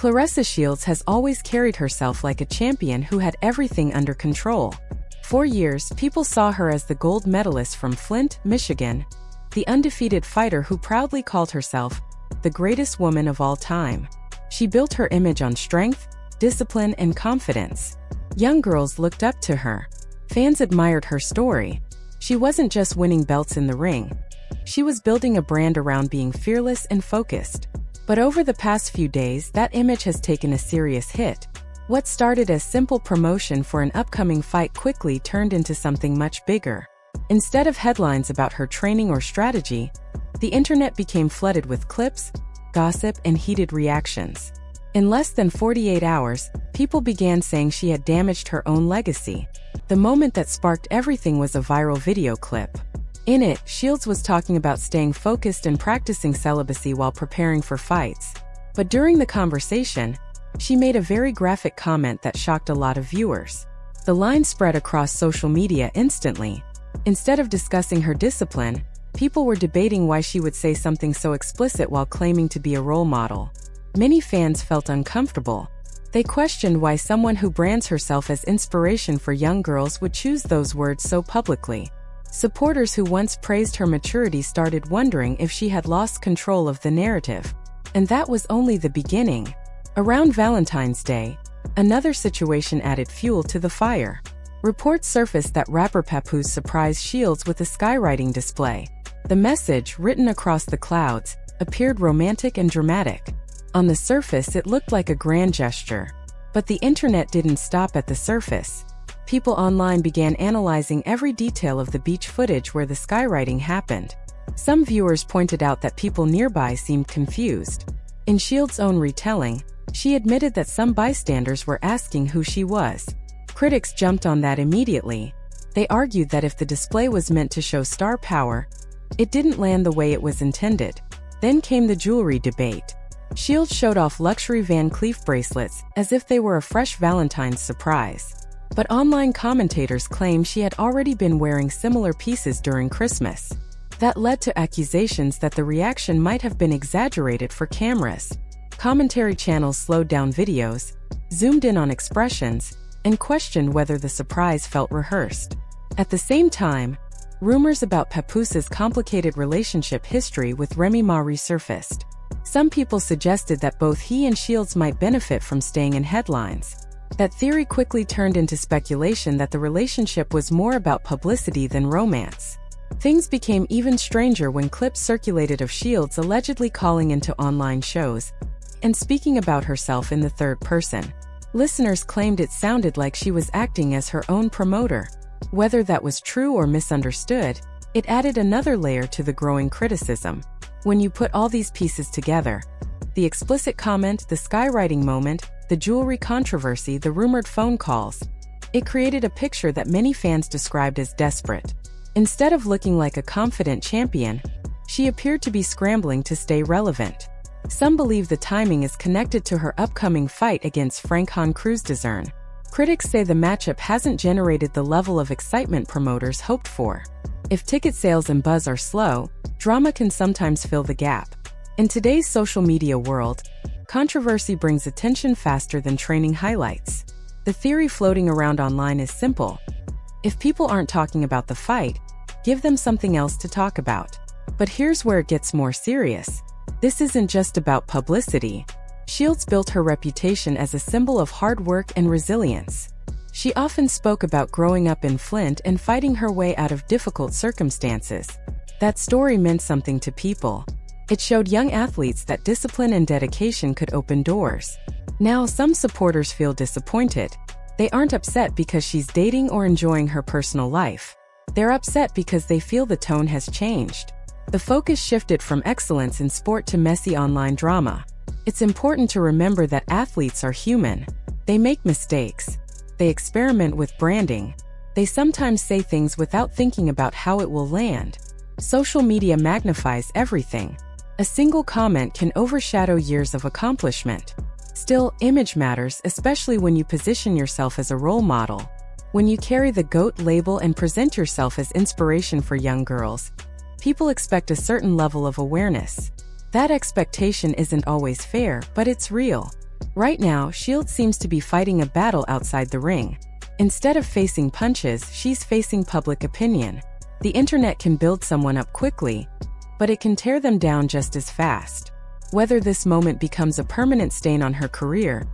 Clarissa Shields has always carried herself like a champion who had everything under control. For years, people saw her as the gold medalist from Flint, Michigan, the undefeated fighter who proudly called herself the greatest woman of all time. She built her image on strength, discipline, and confidence. Young girls looked up to her. Fans admired her story. She wasn't just winning belts in the ring. She was building a brand around being fearless and focused. But over the past few days, that image has taken a serious hit. What started as simple promotion for an upcoming fight quickly turned into something much bigger. Instead of headlines about her training or strategy, the internet became flooded with clips, gossip, and heated reactions. In less than 48 hours, people began saying she had damaged her own legacy. The moment that sparked everything was a viral video clip. In it, Shields was talking about staying focused and practicing celibacy while preparing for fights. But during the conversation, she made a very graphic comment that shocked a lot of viewers. The line spread across social media instantly. Instead of discussing her discipline, people were debating why she would say something so explicit while claiming to be a role model. Many fans felt uncomfortable. They questioned why someone who brands herself as inspiration for young girls would choose those words so publicly. Supporters who once praised her maturity started wondering if she had lost control of the narrative. And that was only the beginning. Around Valentine's Day, another situation added fuel to the fire. Reports surfaced that rapper Papoose surprised Shields with a skywriting display. The message, written across the clouds, appeared romantic and dramatic. On the surface, it looked like a grand gesture. But the internet didn't stop at the surface. People online began analyzing every detail of the beach footage where the skywriting happened. Some viewers pointed out that people nearby seemed confused. In Shields' own retelling, she admitted that some bystanders were asking who she was. Critics jumped on that immediately. They argued that if the display was meant to show star power, it didn't land the way it was intended. Then came the jewelry debate. Shields showed off luxury Van Cleef bracelets as if they were a fresh Valentine's surprise. But online commentators claimed she had already been wearing similar pieces during Christmas. That led to accusations that the reaction might have been exaggerated for cameras. Commentary channels slowed down videos, zoomed in on expressions, and questioned whether the surprise felt rehearsed. At the same time, rumors about Papoose's complicated relationship history with Remy Ma resurfaced. Some people suggested that both he and Shields might benefit from staying in headlines. That theory quickly turned into speculation that the relationship was more about publicity than romance. Things became even stranger when clips circulated of Shields allegedly calling into online shows and speaking about herself in the third person. Listeners claimed it sounded like she was acting as her own promoter. Whether that was true or misunderstood, it added another layer to the growing criticism. When you put all these pieces together, the explicit comment, the skywriting moment, the jewelry controversy, the rumored phone calls, it created a picture that many fans described as desperate. Instead of looking like a confident champion, she appeared to be scrambling to stay relevant. Some believe the timing is connected to her upcoming fight against Franchon Crews-Dezern. Critics say the matchup hasn't generated the level of excitement promoters hoped for. If ticket sales and buzz are slow, drama can sometimes fill the gap. In today's social media world, controversy brings attention faster than training highlights. The theory floating around online is simple. If people aren't talking about the fight, give them something else to talk about. But here's where it gets more serious. This isn't just about publicity. Shields built her reputation as a symbol of hard work and resilience. She often spoke about growing up in Flint and fighting her way out of difficult circumstances. That story meant something to people. It showed young athletes that discipline and dedication could open doors. Now, some supporters feel disappointed. They aren't upset because she's dating or enjoying her personal life. They're upset because they feel the tone has changed. The focus shifted from excellence in sport to messy online drama. It's important to remember that athletes are human. They make mistakes. They experiment with branding. They sometimes say things without thinking about how it will land. Social media magnifies everything. A single comment can overshadow years of accomplishment. Still, image matters, especially when you position yourself as a role model. When you carry the GOAT label and present yourself as inspiration for young girls, people expect a certain level of awareness. That expectation isn't always fair, but it's real. Right now, Shields seems to be fighting a battle outside the ring. Instead of facing punches, she's facing public opinion. The internet can build someone up quickly, but it can tear them down just as fast. Whether this moment becomes a permanent stain on her career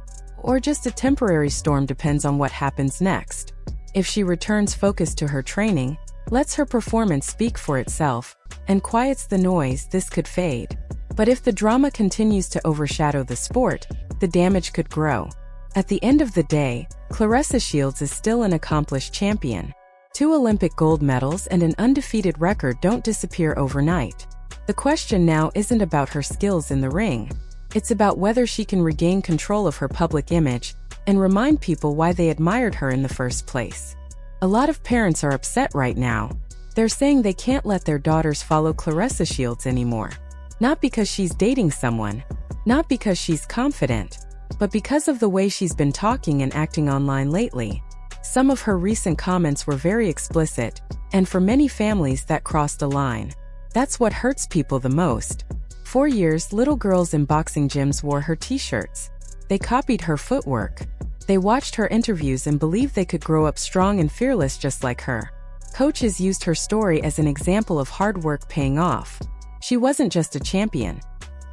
or just a temporary storm depends on what happens next. If she returns focused to her training, lets her performance speak for itself, and quiets the noise, this could fade. But if the drama continues to overshadow the sport, the damage could grow. At the end of the day, Clarissa Shields is still an accomplished champion. 2 Olympic gold medals and an undefeated record don't disappear overnight. The question now isn't about her skills in the ring. It's about whether she can regain control of her public image and remind people why they admired her in the first place. A lot of parents are upset right now. They're saying they can't let their daughters follow Clarissa Shields anymore. Not because she's dating someone, not because she's confident, but because of the way she's been talking and acting online lately. Some of her recent comments were very explicit, and for many families that crossed a line. That's what hurts people the most. For years, little girls in boxing gyms wore her t-shirts. They copied her footwork. They watched her interviews and believed they could grow up strong and fearless just like her. Coaches used her story as an example of hard work paying off. She wasn't just a champion.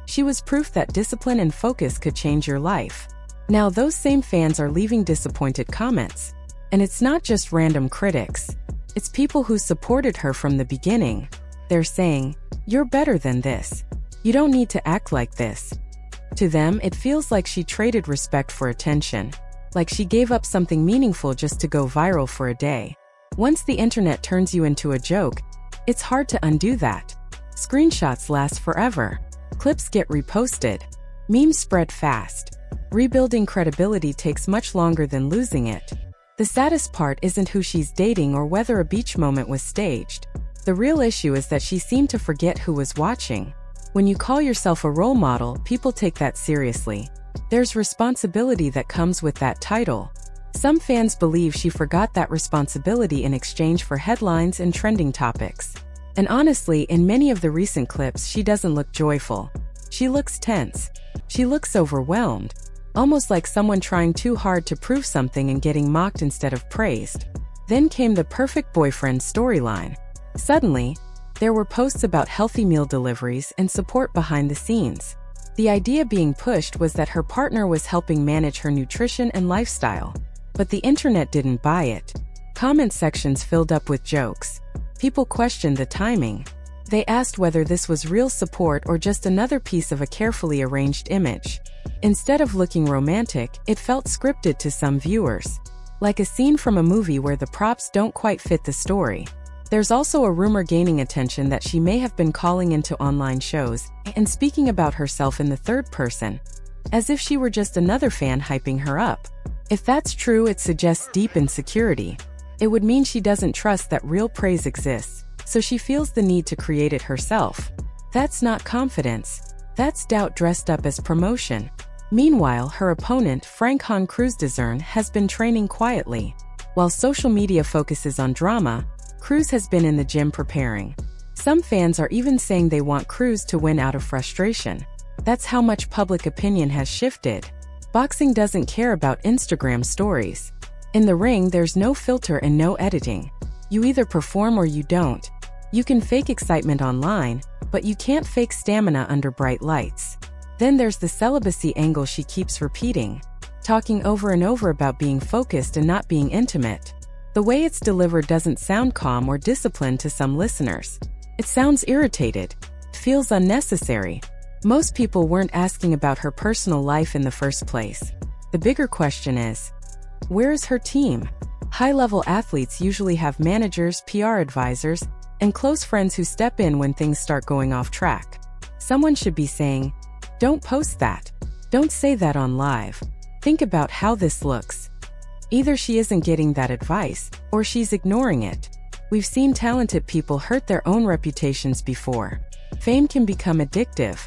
She was proof that discipline and focus could change your life. Now those same fans are leaving disappointed comments. And it's not just random critics. It's people who supported her from the beginning. They're saying, "You're better than this. You don't need to act like this." To them, it feels like she traded respect for attention. Like she gave up something meaningful just to go viral for a day. Once the internet turns you into a joke, it's hard to undo that. Screenshots last forever. Clips get reposted. Memes spread fast. Rebuilding credibility takes much longer than losing it. The saddest part isn't who she's dating or whether a beach moment was staged. The real issue is that she seemed to forget who was watching. When you call yourself a role model, people take that seriously. There's responsibility that comes with that title. Some fans believe she forgot that responsibility in exchange for headlines and trending topics. And honestly, in many of the recent clips, she doesn't look joyful. She looks tense. She looks overwhelmed. Almost like someone trying too hard to prove something and getting mocked instead of praised. Then came the perfect boyfriend storyline. Suddenly, there were posts about healthy meal deliveries and support behind the scenes. The idea being pushed was that her partner was helping manage her nutrition and lifestyle. But the internet didn't buy it. Comment sections filled up with jokes. People questioned the timing. They asked whether this was real support or just another piece of a carefully arranged image. Instead of looking romantic, it felt scripted to some viewers. Like a scene from a movie where the props don't quite fit the story. There's also a rumor gaining attention that she may have been calling into online shows and speaking about herself in the third person, as if she were just another fan hyping her up. If that's true, it suggests deep insecurity. It would mean she doesn't trust that real praise exists, so she feels the need to create it herself. That's not confidence. That's doubt dressed up as promotion. Meanwhile, her opponent, Frank Cruz-Dezern, has been training quietly. While social media focuses on drama, Cruz has been in the gym preparing. Some fans are even saying they want Cruz to win out of frustration. That's how much public opinion has shifted. Boxing doesn't care about Instagram stories. In the ring, there's no filter and no editing. You either perform or you don't. You can fake excitement online, but you can't fake stamina under bright lights. Then there's the celibacy angle she keeps repeating, talking over and over about being focused and not being intimate. The way it's delivered doesn't sound calm or disciplined to some listeners. It sounds irritated. It feels unnecessary. Most people weren't asking about her personal life in the first place. The bigger question is, where is her team? High-level athletes usually have managers, PR advisors, and close friends who step in when things start going off track. Someone should be saying, "Don't post that. Don't say that on live. Think about how this looks." Either she isn't getting that advice, or she's ignoring it. We've seen talented people hurt their own reputations before. Fame can become addictive.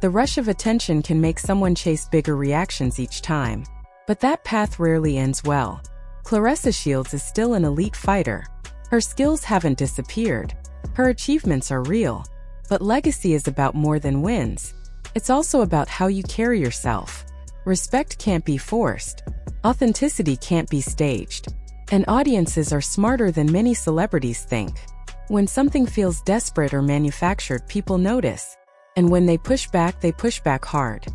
The rush of attention can make someone chase bigger reactions each time. But that path rarely ends well. Clarissa Shields is still an elite fighter. Her skills haven't disappeared. Her achievements are real. But legacy is about more than wins. It's also about how you carry yourself. Respect can't be forced. Authenticity can't be staged. And audiences are smarter than many celebrities think. When something feels desperate or manufactured, people notice. And when they push back hard.